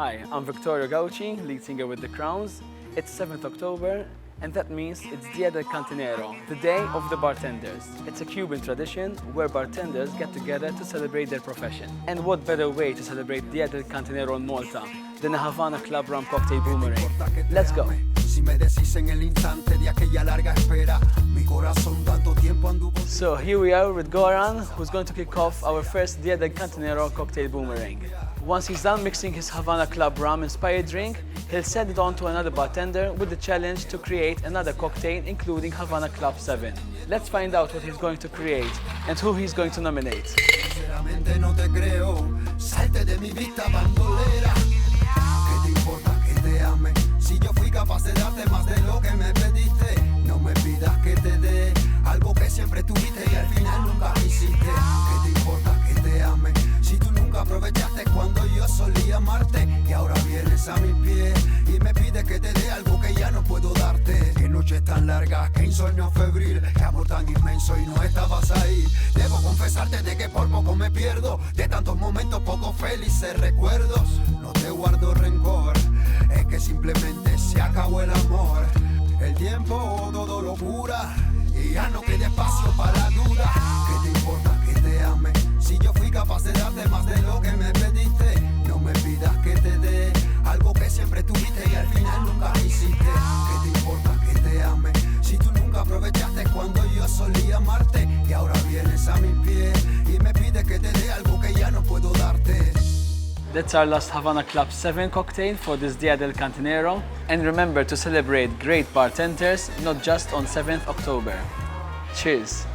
Hi, I'm Victorio Gauci, lead singer with The Crowns. It's 7th October, and that means it's Dia del Cantinero, the Day of the Bartenders. It's a Cuban tradition where bartenders get together to celebrate their profession. And what better way to celebrate Dia del Cantinero in Malta than a Havana Club rum cocktail boomerang? Let's go! So here we are with Goran, who's going to kick off our first Dia del Cantinero cocktail boomerang. Once he's done mixing his Havana Club rum inspired drink, he'll send it on to another bartender with the challenge to create another cocktail including Havana Club 7. Let's find out what he's going to create and who he's going to nominate. Aprovechaste cuando yo solía amarte y ahora vienes a mis pies y me pides que te dé algo que ya no puedo darte. Qué noches tan largas, qué insomnio febril, qué amor tan inmenso y no estabas ahí. Debo confesarte de que por poco me pierdo de tantos momentos poco felices recuerdos. No te guardo rencor, es que simplemente se acabó el amor. El tiempo todo lo cura y ya no queda espacio para la duda. ¿Qué te importa que te ame? Si yo fui capaz de darte más de lo que me pediste, no me pidas que te dé algo que siempre tuviste y al final nunca hiciste. ¿Qué te importa que te ame? Si tú nunca aprovechaste cuando yo solía amarte y ahora vienes a mis pies y me pides que te dé algo que ya no puedo darte. That's our last Havana Club 7 cocktail for this Dia del Cantinero. And remember to celebrate great bartenders, not just on 7th October. Cheers!